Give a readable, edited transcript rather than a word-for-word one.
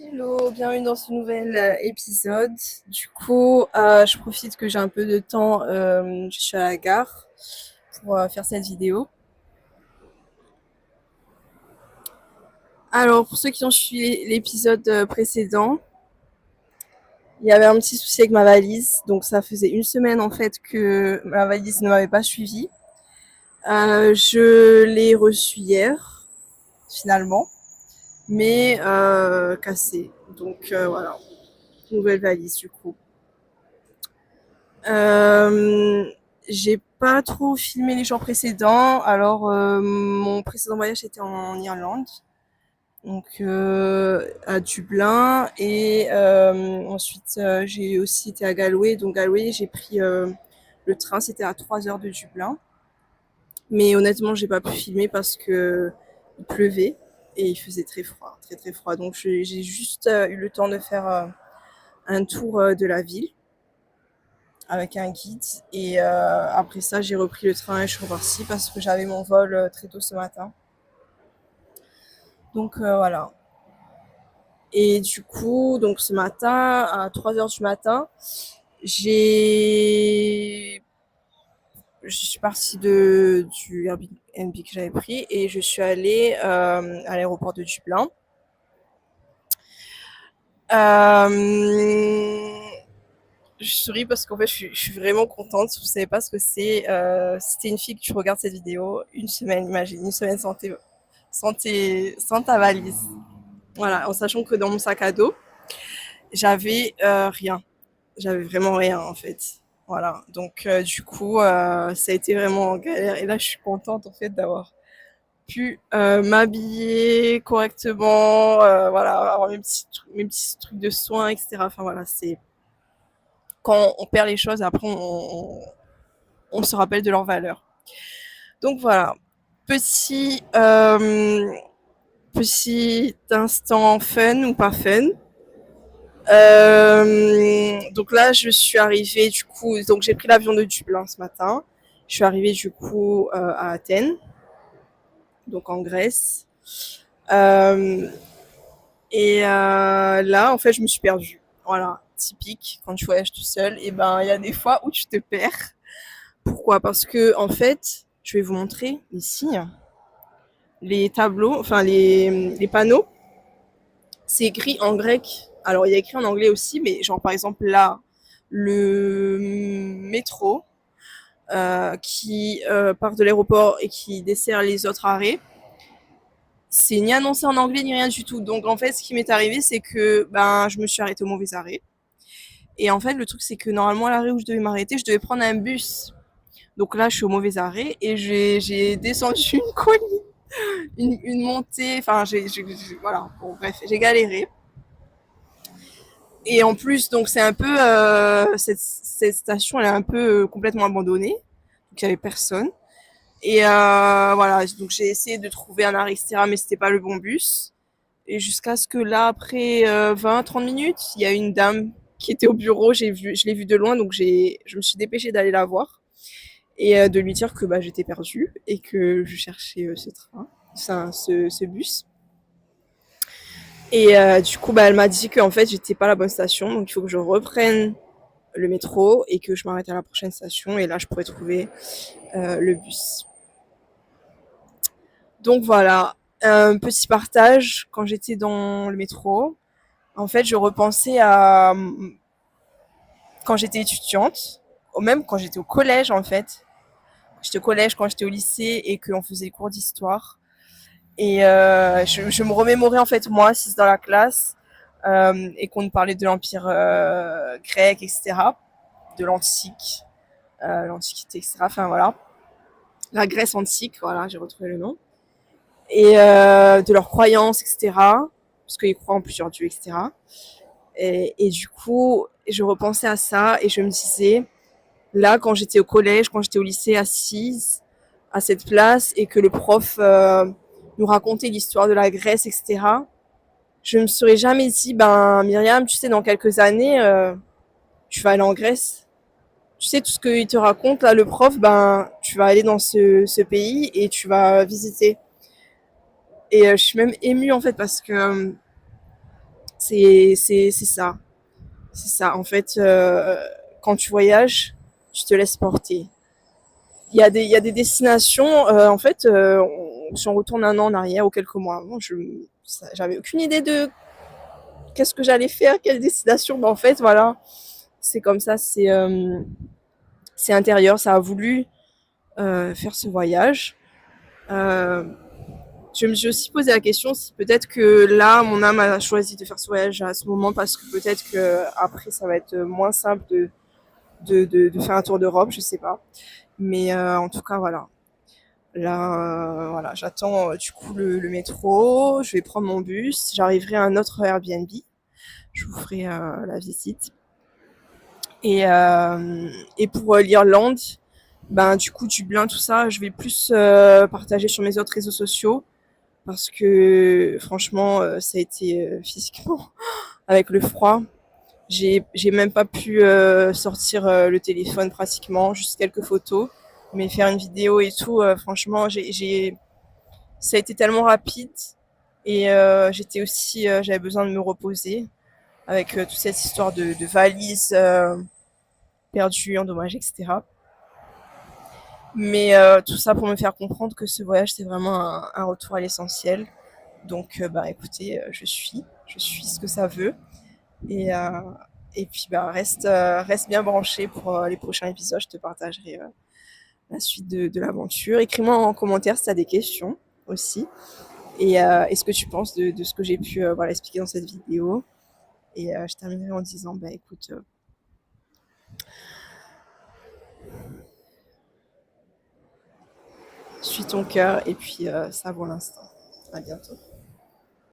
Hello, bienvenue dans ce nouvel épisode. Du coup, je profite que j'ai un peu de temps, je suis à la gare pour faire cette vidéo. Alors, pour ceux qui ont suivi l'épisode précédent, il y avait un petit souci avec ma valise. Donc, ça faisait une semaine en fait que ma valise ne m'avait pas suivi. Je l'ai reçue hier, finalement, mais cassée. Donc, voilà, nouvelle valise du coup. Euh, j'ai pas trop filmé les jours précédents. Alors, mon précédent voyage était en Irlande, donc à Dublin. Et ensuite, j'ai aussi été à Galway. Donc, Galway, j'ai pris le train, c'était à 3 heures de Dublin. Mais honnêtement, j'ai pas pu filmer parce que il pleuvait et il faisait très froid, très très froid. Donc, j'ai juste eu le temps de faire un tour de la ville avec un guide. Et après ça, j'ai repris le train et je suis repartie parce que j'avais mon vol très tôt ce matin. Donc voilà. Et du coup, donc ce matin, à 3 heures du matin, j'ai je suis partie du Airbnb que j'avais pris et je suis allée à l'aéroport de Dublin. Euh, je souris parce qu'en fait, je suis vraiment contente. Vous savez pas ce que c'est. Si t'es une fille que tu regardes cette vidéo, une semaine, imagine, une semaine sans ta valise. Voilà, en sachant que dans mon sac à dos, j'avais rien. J'avais vraiment rien en fait. Voilà, donc du coup, ça a été vraiment galère. Et là, je suis contente en fait d'avoir pu m'habiller correctement, voilà, avoir mes petits trucs de soins, etc. Enfin voilà, c'est quand on perd les choses, après on se rappelle de leur valeur. Donc voilà, petit, petit instant fun ou pas fun. Donc là, je suis arrivée du coup, donc j'ai pris l'avion de Dublin ce matin. Je suis arrivée du coup à Athènes, donc en Grèce. Euh, et là, en fait, je me suis perdue. Voilà, typique quand tu voyages tout seul. Et ben, il y a des fois où tu te perds. Pourquoi? Parce que en fait, je vais vous montrer ici les tableaux, enfin les panneaux. C'est écrit en grec. Alors, il y a écrit en anglais aussi, mais genre par exemple là, le métro qui part de l'aéroport et qui dessert les autres arrêts, c'est ni annoncé en anglais ni rien du tout. Donc en fait, ce qui m'est arrivé, c'est que ben je me suis arrêtée au mauvais arrêt. Et en fait, le truc, c'est que normalement, à l'arrêt où je devais m'arrêter, je devais prendre un bus. Donc là, je suis au mauvais arrêt et j'ai descendu une colline, une montée. Enfin, voilà. Bon, bref, j'ai galéré. Et en plus, donc c'est un peu cette station, elle est un peu complètement abandonnée. Donc il y avait personne. Et voilà, donc j'ai essayé de trouver un arrêt, etc., mais c'était pas le bon bus. Et jusqu'à ce que là, après 20-30 minutes, il y a une dame qui était au bureau, je l'ai vue de loin, donc je me suis dépêchée d'aller la voir et de lui dire que bah, j'étais perdue et que je cherchais ce train, ce bus. Et du coup, bah, elle m'a dit qu'en fait, j'étais pas à la bonne station, donc il faut que je reprenne le métro et que je m'arrête à la prochaine station et là, je pourrais trouver le bus. Donc voilà, un petit partage quand j'étais dans le métro. En fait, je repensais à quand j'étais étudiante, ou même quand j'étais au collège en fait. J'étais au collège, quand j'étais au lycée et qu'on faisait des cours d'histoire. Et je me remémorais en fait moi assise dans la classe et qu'on nous parlait de l'empire grec, etc., de l'antiquité, etc. Enfin voilà, la Grèce antique, voilà, j'ai retrouvé le nom, et de leurs croyances, etc. Parce qu'ils croient en plusieurs dieux, etc. Et du coup, je repensais à ça et je me disais, là, quand j'étais au collège, quand j'étais au lycée, assise à cette place et que le prof nous racontait l'histoire de la Grèce, etc., je me serais jamais dit, ben Myriam, tu sais, dans quelques années, tu vas aller en Grèce. Tu sais, tout ce qu'il te raconte, là, le prof, ben, tu vas aller dans ce pays et tu vas visiter. Et je suis même émue, en fait, parce que C'est ça. C'est ça. En fait, quand tu voyages, tu te laisses porter. Il y a des destinations, en fait, si on retourne un an en arrière ou quelques mois avant, j'avais aucune idée de qu'est-ce que j'allais faire, quelle destination. Mais en fait, voilà, c'est comme ça, c'est intérieur. Ça a voulu faire ce voyage. Euh, je me suis aussi posé la question si peut-être que là, mon âme a choisi de faire ce voyage à ce moment parce que peut-être que après ça va être moins simple de faire un tour d'Europe, je sais pas. Mais en tout cas, voilà. Là, voilà, j'attends du coup le métro, je vais prendre mon bus, j'arriverai à un autre Airbnb, je vous ferai la visite. Et pour l'Irlande, ben du coup Dublin, tout ça, je vais plus partager sur mes autres réseaux sociaux parce que franchement, ça a été physiquement avec le froid. J'ai même pas pu sortir le téléphone pratiquement, juste quelques photos, mais faire une vidéo et tout, franchement, ça a été tellement rapide et j'étais aussi, j'avais besoin de me reposer avec toute cette histoire de valises perdues, endommagées, etc. Mais tout ça pour me faire comprendre que ce voyage c'est vraiment un retour à l'essentiel. Donc bah écoutez, je suis ce que ça veut et euh, et puis bah reste bien branché pour les prochains épisodes. Je te partagerai la suite de l'aventure. Écris-moi en commentaire si tu as des questions aussi. Et ce que tu penses de ce que j'ai pu voilà, expliquer dans cette vidéo. Et je terminerai en disant, bah écoute, suis ton cœur et puis ça vaut l'instant. À bientôt.